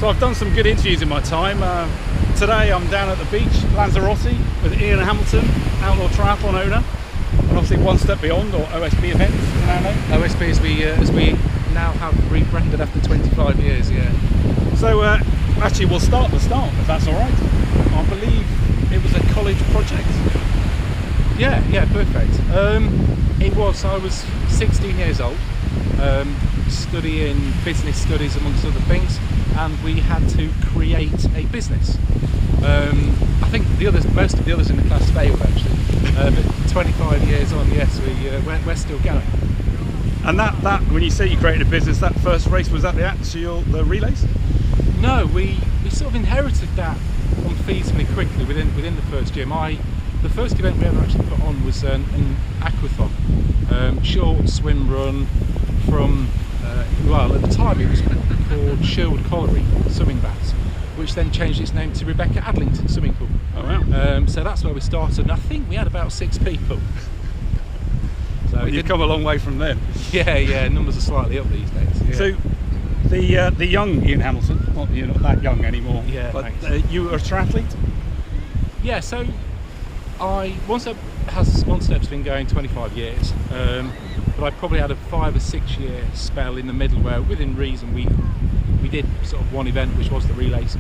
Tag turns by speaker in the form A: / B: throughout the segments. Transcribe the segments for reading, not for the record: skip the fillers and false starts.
A: So I've done some good interviews in my time. Today I'm down at the beach, Lanzarote, with Ian Hamilton, Outlaw Triathlon owner, and obviously One Step Beyond, or OSB events, you know.
B: OSB as we now have rebranded after 25 years, yeah.
A: So actually we'll start at the start, if that's all right. I believe it was a college project.
B: Yeah, perfect. It was. I was 16 years old, studying business studies amongst other things, and we had to create a business. I think most of the others in the class failed actually, but 25 years on, yes, we're still going.
A: And that when you say you created a business, that first race, was that the relays?
B: No, we sort of inherited that unfeasibly quickly within the first year. The first event we ever actually put on was an aquathon, short swim run from, well, at the time it was called Sherwood Colliery Swimming Baths, which then changed its name to Rebecca Adlington Swimming Pool.
A: Oh wow.
B: So that's where we started, and I think we had about 6 people. So
A: you've come a long way from then.
B: Yeah, numbers are slightly up these days. Yeah.
A: So the young Ian Hamilton, not you're not that young anymore,
B: yeah,
A: but
B: you
A: were a triathlete?
B: Yeah, so One Step's been going 25 years, but I probably had a 5 or 6 year spell in the middle where, within reason, we did sort of one event, which was the relays,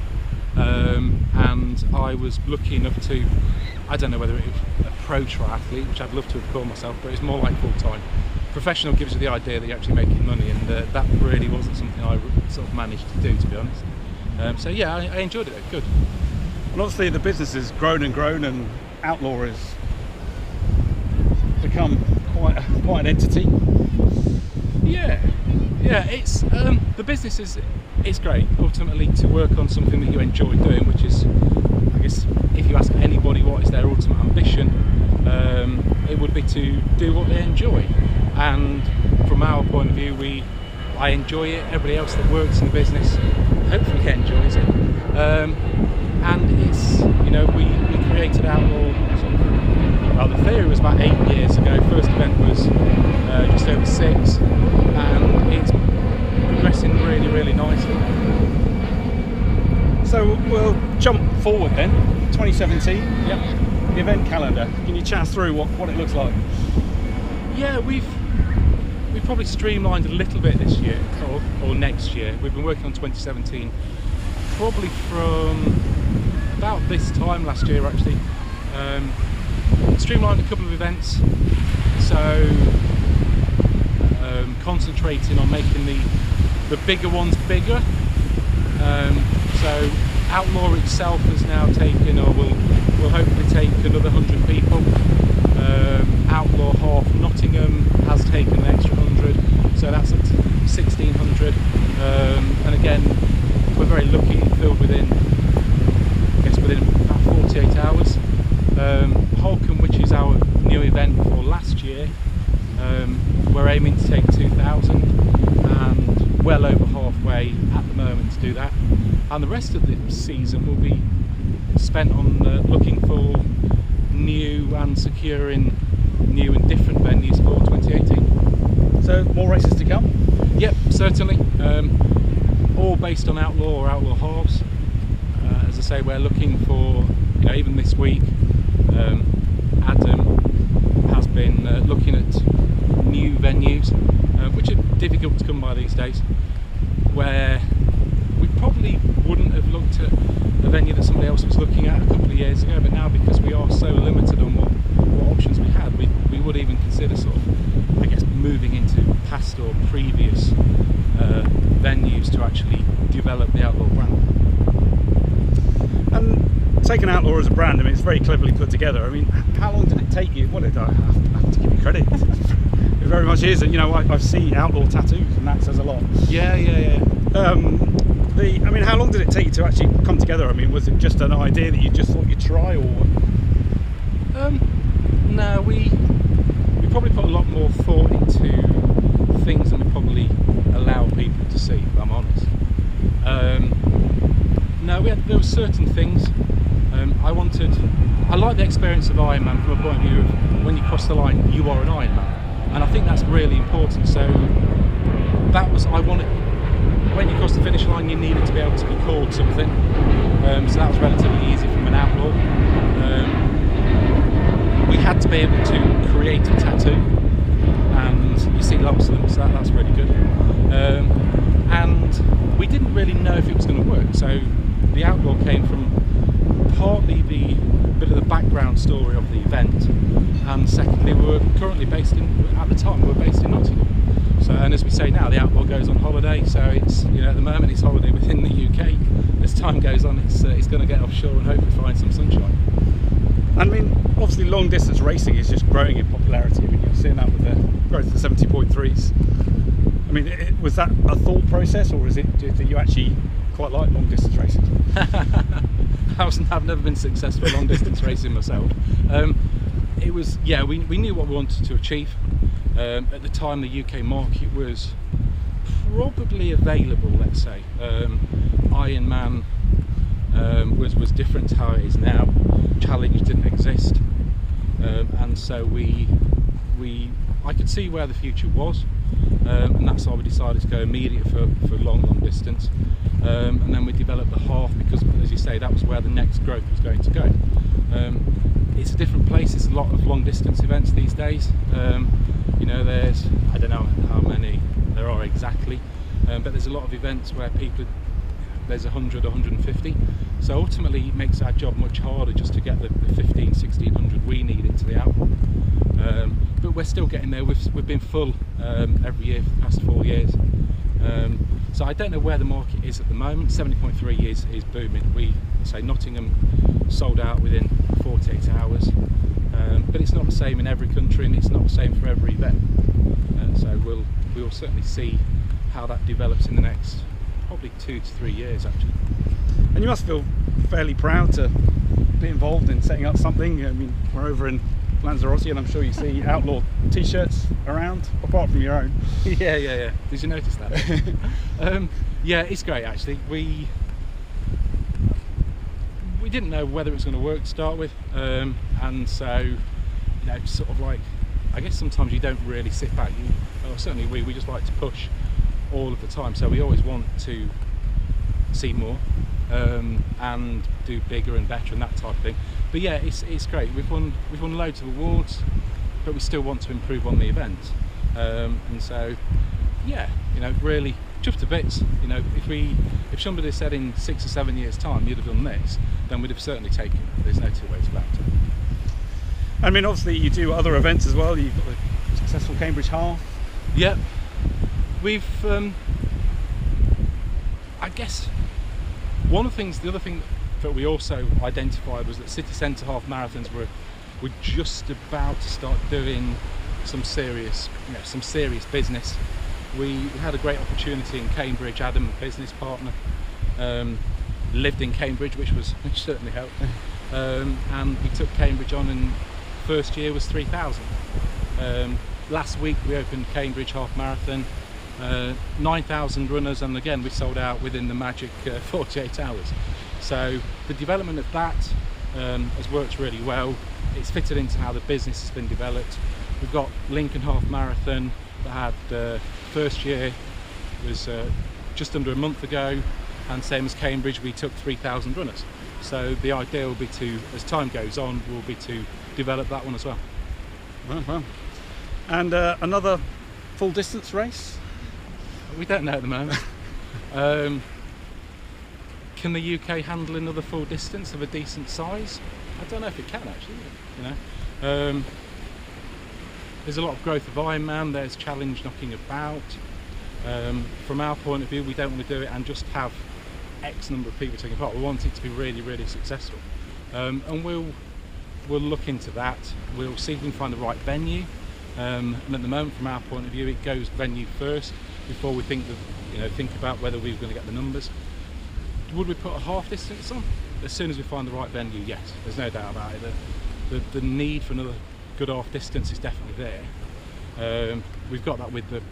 B: and I was lucky enough to, I don't know whether it was a pro triathlete, which I'd love to have called myself, but it's more like full-time. Professional gives you the idea that you're actually making money, and that really wasn't something I sort of managed to do, to be honest. So yeah, I enjoyed it. Good.
A: And obviously the business has grown, and Outlaw has become quite an entity.
B: Yeah. It's the business is great. Ultimately, to work on something that you enjoy doing, which is, I guess, if you ask anybody what is their ultimate ambition, it would be to do what they enjoy. And from our point of view, I enjoy it. Everybody else that works in the business hopefully enjoys it. And it's, we created Outlaw. Well, the theory was about 8 years ago. First event was just over 6, and it's progressing really, really nicely. So we'll jump forward then, 2017. Yep.
A: The event calendar. Can you chat us through what it looks like?
B: Yeah, we've probably streamlined a little bit this year, or next year. We've been working on 2017 probably from about this time last year actually. Streamlined a couple of events, so concentrating on making the bigger ones bigger. So Outlaw itself has now taken, or will hopefully take, another 100 people. Outlaw Half Nottingham has taken an extra 100, so that's up to 1600. And again, we're very lucky, filled within about 48 hours. Holcombe, which is our new event for last year, we're aiming to take 2000, and well over halfway at the moment to do that. And the rest of the season will be spent on looking for new and securing new and different venues for 2018.
A: So more races to come?
B: Yep, certainly. All based on Outlaw or Outlaw Halves. As I say, we're looking for, even this week, Adam has been looking at new venues, which are difficult to come by these days, where we probably wouldn't have looked at a venue that somebody else was looking at a couple of years ago, but now, because we are so limited on what options we had, we would even consider sort of, I guess, moving into past or previous venues to actually develop the Outlaw brand.
A: And taking Outlaw as a brand, I mean, it's very cleverly put together. I mean, how long did it take you? Well, I have to give you credit. It very much is, and I've seen Outlaw tattoos, and that says a lot.
B: Yeah.
A: I mean, how long did it take you to actually come together? I mean, was it just an idea that you just thought you'd try, or?
B: No, we probably put a lot more thought into things than we probably allow people to see, if I'm honest. No, there were certain things. I like the experience of Ironman from a point of view of, when you cross the line, you are an Ironman, and I think that's really important. So that was, when you cross the finish line, you needed to be able to be called book something. So that was relatively easy from an outlaw. We had to be able to create a tattoo, and you see lots of them, so that's really good. And we didn't really know if it was going to work, so the outlaw came from partly the bit of the background story of the event, and secondly, we were currently based in, at the time, we were based in Nottingham. So, and as we say now, the outlaw goes on holiday, so it's, you know, at the moment it's holiday within the UK. As time goes on, it's going to get offshore and hopefully find some sunshine.
A: I mean, obviously long distance racing is just growing in popularity. I mean, you're seeing that with the growth of the 70.3s. I mean, was that a thought process, or is it that you actually quite like long distance racing?
B: I've never been successful long distance racing myself. It was, yeah, we knew what we wanted to achieve. At the time, the UK market was probably available, let's say. Ironman was different to how it is now. Challenge didn't exist, and so I could see where the future was, and that's why we decided to go immediate for long distance, and then we developed the half because, as you say, that was where the next growth was going to go. It's a different place. There's a lot of long distance events these days. You know, there's, I don't know how many there are exactly, but there's a lot of events where people, there's 100, 150. So ultimately it makes our job much harder just to get the 15, 1600 we need into the outlaw. But we're still getting there. We've been full every year for the past 4 years. So I don't know where the market is at the moment. 70.3 is booming. We say Nottingham sold out within 48 hours. But it's not the same in every country, and it's not the same for every event. So we will certainly see how that develops in the next probably 2 to 3 years actually.
A: And you must feel fairly proud to be involved in setting up something. I mean, we're over in Lanzarote, and I'm sure you see outlaw t-shirts around, apart from your own.
B: Yeah. Did you notice that? Yeah, it's great actually. We didn't know whether it was going to work to start with, and so, you know, sort of like, I guess sometimes you don't really sit back. Well, certainly we just like to push all of the time, so we always want to see more and do bigger and better and that type of thing. But yeah, it's great. We've won loads of awards, but we still want to improve on the event, and so yeah, you know, really chuffed to bits. You know, if somebody had said in 6 or 7 years time you'd have done this, then we'd have certainly taken it. There's no two ways about it.
A: I mean, obviously you do other events as well. You've got the successful Cambridge Half.
B: Yeah, we've I guess the other thing that we also identified was that city centre half marathons were just about to start doing some serious business. We had a great opportunity in Cambridge. Adam, a business partner, lived in Cambridge, which certainly helped. And we took Cambridge on, and first year was 3,000. Last week we opened Cambridge Half Marathon, 9,000 runners, and again we sold out within the magic 48 hours. So the development of that has worked really well. It's fitted into how the business has been developed. We've got Lincoln Half Marathon that had first year was just under a month ago, and same as Cambridge, we took 3,000 runners. So the idea will be to, as time goes on, will be to develop that one as well.
A: Well. And another full distance race?
B: We don't know at the moment. Can the UK handle another full distance of a decent size? I don't know if it can actually. You know, there's a lot of growth of Ironman. There's challenge knocking about. From our point of view, we don't want to do it and just have X number of people taking part. We want it to be really, really successful, and we'll look into that. We'll see if we can find the right venue. And at the moment, from our point of view, it goes venue first before we think about whether we're going to get the numbers. Would we put a half distance on? As soon as we find the right venue, yes. There's no doubt about it. The need for another good half distance is definitely there. We've got that with the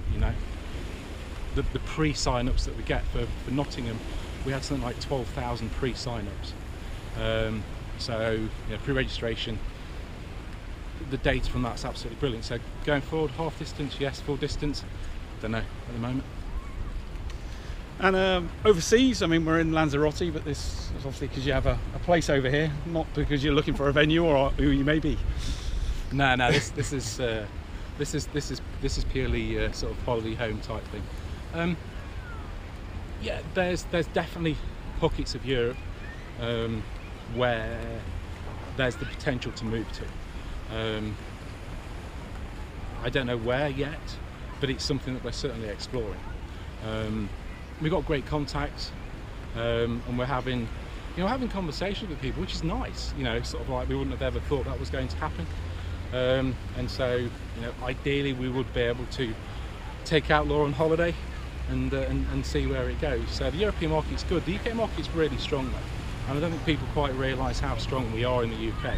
B: pre-sign-ups that we get for Nottingham. We had something like 12,000 pre-sign-ups. So pre-registration. The data from that's absolutely brilliant. So going forward, half distance, yes. Full distance, don't know at the moment.
A: And overseas, I mean, we're in Lanzarote, but this is obviously because you have a place over here, not because you're looking for a venue or who you may be.
B: No, this is purely sort of holiday home type thing. Yeah, there's definitely pockets of Europe where there's the potential to move to. I don't know where yet, but it's something that we're certainly exploring. We've got great contacts, and we're having conversations with people, which is nice. Sort of like we wouldn't have ever thought that was going to happen. And so, ideally we would be able to take Outlaw on holiday and see where it goes. So the European market's good. The UK market's really strong though, and I don't think people quite realise how strong we are in the UK,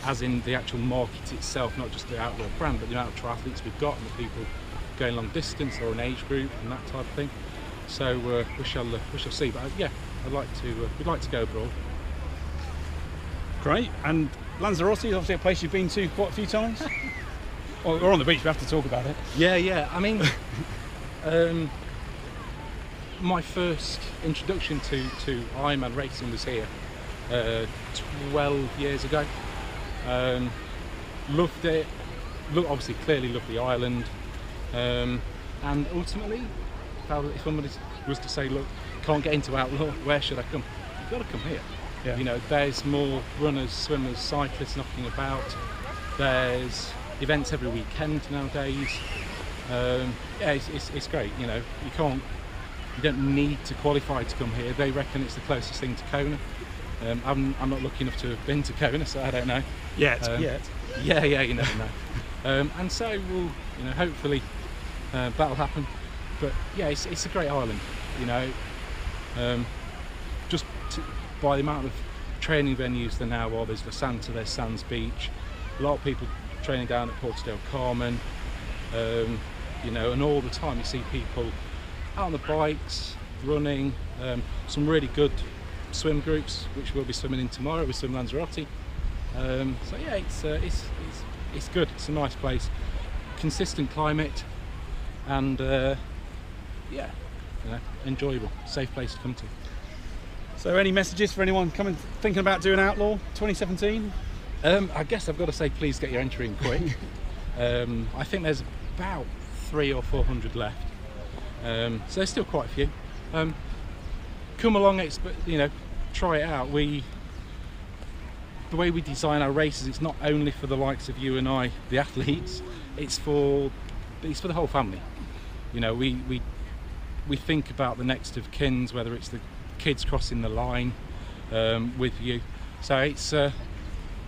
B: as in the actual market itself, not just the Outlaw brand, but the amount of triathletes we've got and the people going long distance or an age group and that type of thing. So we shall see. But yeah, we'd like to go abroad.
A: Great. And Lanzarote is obviously a place you've been to quite a few times. Well, we're on the beach, we have to talk about it.
B: Yeah. I mean, my first introduction to Ironman racing was here 12 years ago. Loved it. Obviously, clearly loved the island. And ultimately, if somebody was to say, look, can't get into Outlaw, where should I come? You've got to come here. Yeah. There's more runners, swimmers, cyclists knocking about. There's events every weekend nowadays. It's great. You don't need to qualify to come here. They reckon it's the closest thing to Kona. I'm not lucky enough to have been to Kona, so I don't know.
A: Yet.
B: Yeah, you never know. And so we'll, hopefully that'll happen. But yeah, it's a great island. By the amount of training venues there now are, there's Vasanta, there's Sands Beach, a lot of people training down at Porto del Carmen, and all the time you see people out on the bikes, running, some really good swim groups, which we'll be swimming in tomorrow. We swim Lanzarote. So yeah, it's good. It's a nice place, consistent climate, and enjoyable, safe place to come to.
A: So any messages for anyone thinking about doing Outlaw 2017?
B: I guess I've got to say, please get your entry in quick. I think there's about 300 or 400 left, so there's still quite a few. Come along, try it out. The way we design our races, it's not only for the likes of you and I, the athletes, it's for the whole family. We think about the next of kins, whether it's the kids crossing the line with you. So it's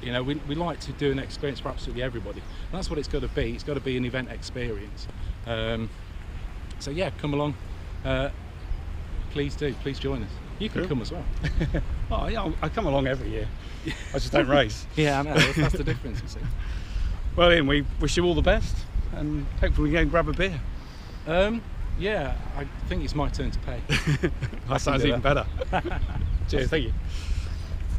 B: we like to do an experience for absolutely everybody. And that's what it's got to be. It's got to be an event experience. So yeah, come along. Please join us. You can come as well.
A: Oh yeah, I come along every year. I just don't race.
B: Yeah, I know. That's the difference, you see.
A: Well, Ian, we wish you all the best, and hopefully we can go and grab a beer.
B: Yeah, I think it's my turn to pay.
A: That sounds even better. Cheers, thank you.